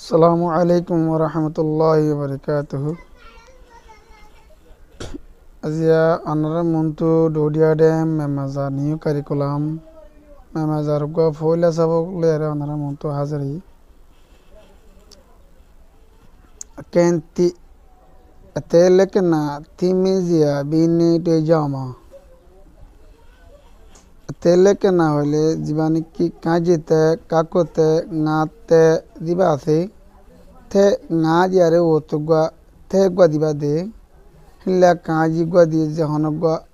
Assalamu alaikum wa rahmatullahi wa barakatuhu. Azia anara muntu dodia dem memaza new curriculum memaza rugo foila sabok lere anara muntu hazari akenti atelekna timizia bini de jama atelekna hole jibaniki kajite kakote ngate dibase te ngajare wotugwa te gwa dibade hilla kaji gwa di jahana gwa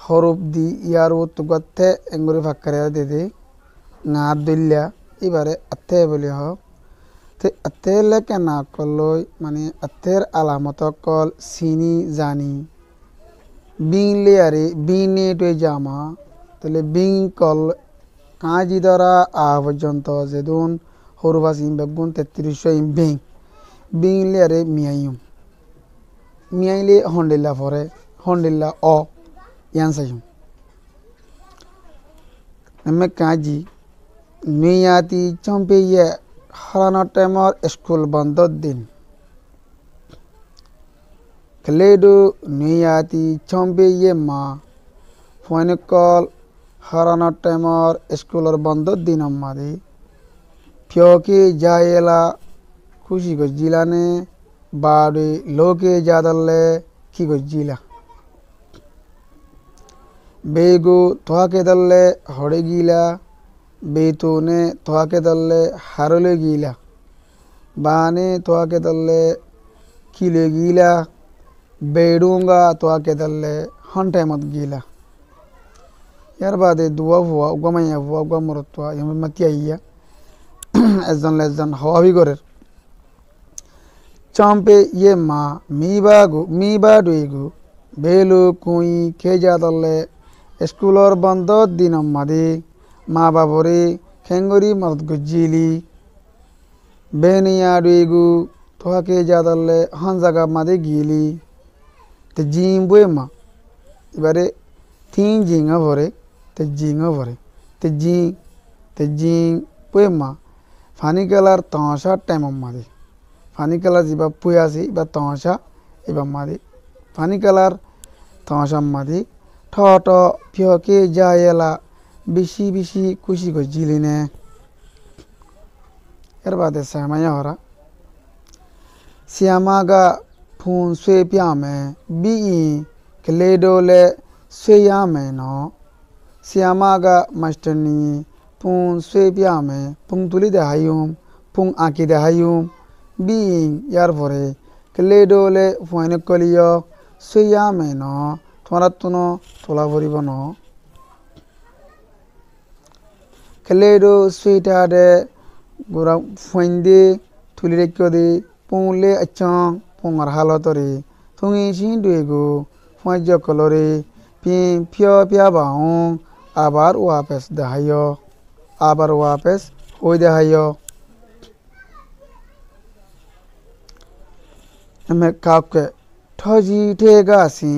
horub di yar wotugwa te engure fakkare dede ngadilla ibare atte boli ho te atele kana kolloy mane atter alamato kol sini zani bin leare bine to jama tele bin kol kaji dara a পর্যন্ত zedun horubas imbegun 33 imbing bin leare miyayum miyayle hondilla fore hondilla o yansayum nemme kaji nuyati chompeye harana temor school bandod din kledo nuyati chompeye ma phone call harana temor school or bandod din ammade pyoke jayela खुशी को जिला ने बाड़े लोके जादल्ले की को जिला बेगो थोआ के दल्ले हड़े गीला बेतो ने थोआ के दल्ले हारोले गीला बाने थोआ के दल्ले किले गीला बेडूंगा थोआ के दल्ले हंटे मत गीला यार बादे दुआ हुआ उगमया हुआ उगम मरत्वा यम मतिया एजन लेजन हवा भी करे चंपे ये माँ मीबा डुइगु बेलु कुई खेजा दल्ले स्कूलर बंद दिन मदे माँ बाबरे खेंगरी मर्द गुजिली बेनिया डुइगु थोड़ा खेजा दल्ले हन जगह मदे गिली ते जिम्बुए माँ इबारे तीन जिंगा भरे ते जिम्बुए माँ फानी कलर तांशा टाइम मदे फानी कलर जिबा पुयासी बा तमाशा इबा मादी फानी कलर तमाशा मादी ठोटो प्योके जायला बिशी खुशी को जिलिने यार बात सहमया हो रहा सियामागा फून स्वे प्यामे बी क्लेडोले स्वेया में नो सियामागा मस्टनी फून स्वे प्यामे पुंग तुली दहायुम पुंग आकी दहायुम being yarvore kledole fuene koliyo suyame no twaratuno tolavoribo no kledo suita de gura fuende tulirekyode pungle achang pungar halotore tungi shinduego fuajo kolore pin pyo pya baung abar wapes hoidahayo हमें काके ठोजी ठेगा सी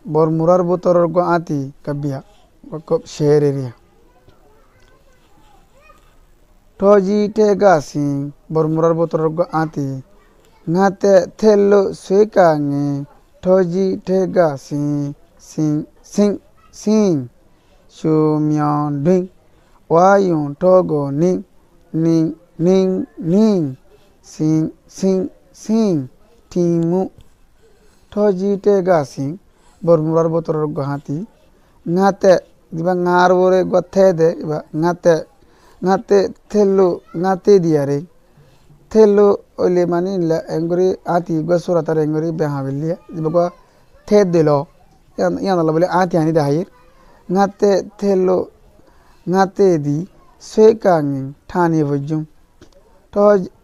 bore Murar बोतर को आती कबिया को शेर area ठोजी ठेगा सी bore Murar बोतर को आती नाते थेलो स्वेकांगे ठोजी ठेगा सी सिंग सिंग सिंग शुम्यान डिंग वायुं ठोगो निंग निंग निंग निंग सिंग सिंग सिंग टीमु ठोजी टेगा सिंग बरमुरार बोतर गहाती नाते दिबा ngar बोरे गथे दे इबा नाते थेलो नाते दियारे थेलो ओले मानी ला एंगरी आती गसुरा तार एंगरी बेहाविलिया दिबा को थे देलो याना लबले आती आनी दाहिर नाते थेलो नाते दी स्वेकांग ठाने वजुम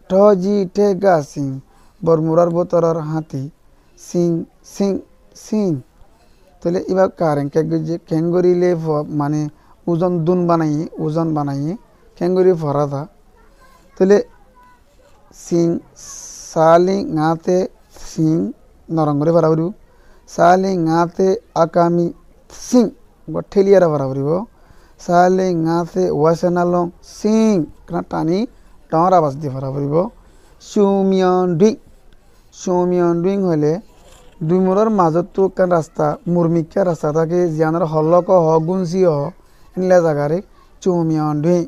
ठोजी टेगा सिंग बरमुरार बोतरर हाथी सिंग सिंग सिंग तले इबा कारें कैंगरी ले माने उजन बनाइए कैंगरी फरा था तले सिंग साली गाते सिंग नरंगरे फरावरी साली गाते आकामी सिंग गठेलियारा फरावरी साली गाते वसनालों सिंग कनाटानी ডর আওয়াজ দিয়ে পড়া পড়িব সুমিয়ন ডুইং সুমিয়ন ডুইং হলে দুই মোড়ের মাজতো কান রাস্তা মুরমিকা রাস্তা থাকে জিয়ানোর হল্লক হ গুনসি হ নিলা জায়গারে চুমিয়ন ডুইং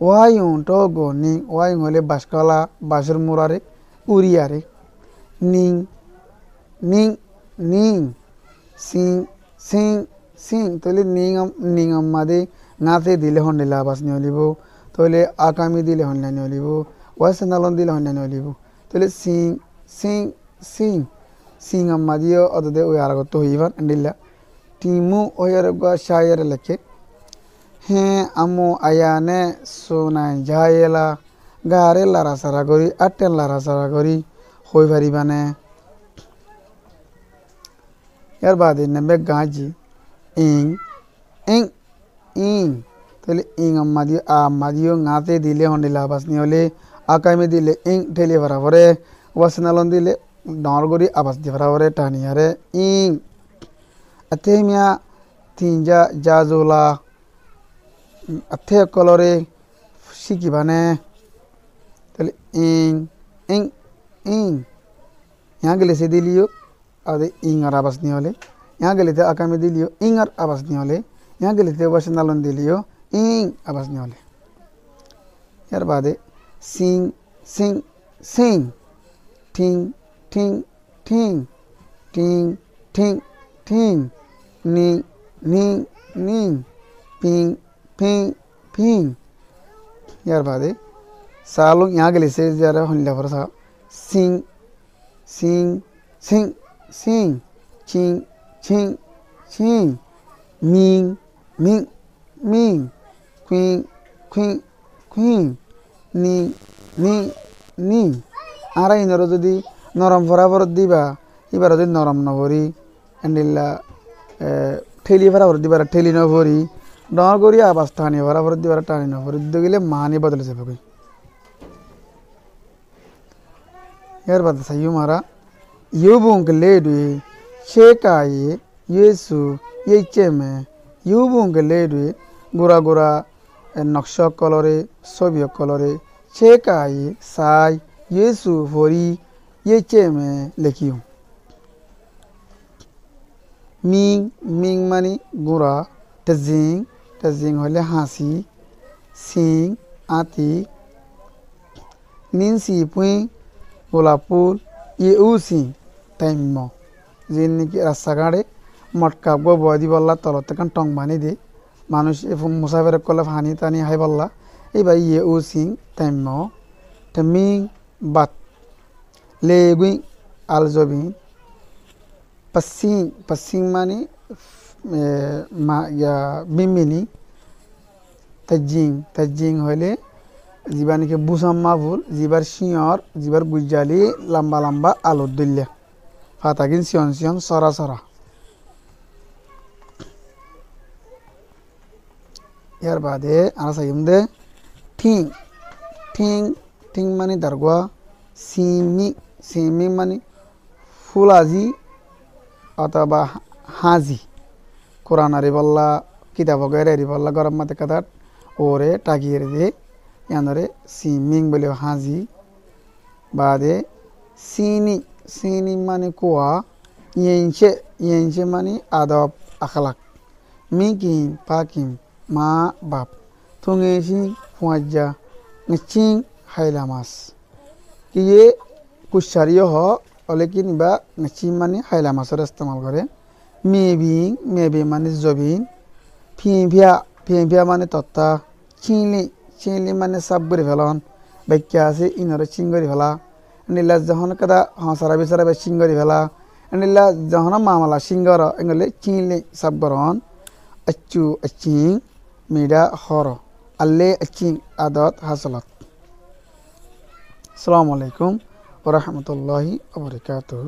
ওয়াইং টো গো নিং ওয়াইং হলে বাঁশকলা বাঁশের মোড়ারে উড়িয়ারে নিং নিং নিং সিং সিং সিং তাহলে নিং আম্মাদে নাতে দিলে হন্ডিলা আবাস নিয়ে লিব তাহলে আকামি দিলে হন্ডা নিয়ে লিব ওয়াইসে নালন দিলে হন্ডা নিয়ে লিব তাহলে সিং সিং সিং সিং আম্মা দিয়ে অতদে ওই আরগত হইবার এন্ডিল্লা টিমু ওয়ার গা শায়ের লেখে হ্যাঁ আমু আয়ানে সোনাই যাইলা গারে লারা সারা করি আটেন লারা সারা করি হই পারিবানে এর বাদে নেবে গাজি ইং ইং ইং তাহলে ইং আম্মা দিও গাতে দিলে হন্ডিলা আবাস নিয়ে হলে আকামে দিলে ইং ঠেলে বরাবরে ওয়াসনালন দিলে ডর করি আবাস দিয়ে বরাবরে টানিয়ারে ইং আতে মিয়া তিনজা জাজোলা আতে কলরে শিকিবানে তাহলে ইং ইং ইং यहाँ गले से दिलियो आदे इंगर आवाज नहीं होले यहाँ गले थे आका में दिलियो इंगर आवाज नहीं होले यहाँ गले थे वशन नालन दिलियो इंग आवाज नहीं होले यार बादे सिंग सिंग सिंग ठिंग ठिंग ठिंग ठिंग ठिंग ठिंग निंग निंग निंग पिंग पिंग पिंग यार बादे सालों यहाँ गले से जरा होने लगा सा सिंग सिंग सिंग सिंग चिंग चिंग चिंग मिंग मिंग मिंग क्विंग क्विंग क्विंग निंग निंग निंग आरा इनरो যদি নরম ফরাফর দিবা এবার যদি নরম নভরি এন্ডিলা ঠেলি ফরাফর দিবা ঠেলি নভরি ডর করি আবাস টানি ফরাফর দিবা টানি নভরি দিলে মানি বদলে যাবে কই यार बात सही हमारा युबों के ले डुए शेकाये येसु ये चेमे युबों के ले डुए गोरा गोरा नक्शा कलरे सोबियो कलरे शेकाये साई येसु फोरी ये चेमे लेकियो मिंग मिंग मानी गोरा तजिंग तजिंग होले हासी सिंग आती निंसी पुई গোলাপুর ইউসি টাইম যেনিকি রাস্তা গাড়ে মটকা গো বদি বললা তলতে কান টং বানি দে মানুষ মুসাফির কলে ফানি টানি হাই বললা এইবার ইউসি time tummy Baat লেগুই আলজবি passing passing মানে মা ইয়া মিমিনি তাজিং তাজিং হলে জিবানিকে বুসাম্মা ফুল জিবার শিয়র জিবার গুজালি লম্বা লম্বা আলো দিল্লে ফাতাকিন সিয়ন সিয়ন সরা সরা ইয়ার বাদে আর সাইম দে ঠিং ঠিং ঠিং মানে দারগোয়া সিমি সিমি মানে ফুলাজি অথবা হাজি কোরআন আরি বল্লা কিতাব গেরে বল্লা গরম মাতে কাদাত ওরে টাকিয়ে দে यानरे सीमिंग बोले हाजी बादे सीनी सीनी माने कोआ येंचे माने आदब अखलाक मिकिम पाकिम मा बाप थुंगेशी फुआजा नचिंग हाइलामास कि ये कुछ शरियो हो लेकिन बा नचिंग माने हाइलामास और इस्तेमाल करे मेबी माने जबिन फिया माने तत्ता चिली চিংলি মানে সাব করে ফেলন বাক্যা আছে ইনরে চিঙ্গরি ফেলা নীলা যখন কাদা হসারা বিচারা বে চিঙ্গরি ফেলা নীলা যখন মামলা সিঙ্গর এঙ্গলে চিংলি সাব গরন আচ্চু আচিং মিডা হর আল্লে আচিং আদত হাসলত আসসালামু আলাইকুম ওয়া রাহমাতুল্লাহি ওয়া বারাকাতুহু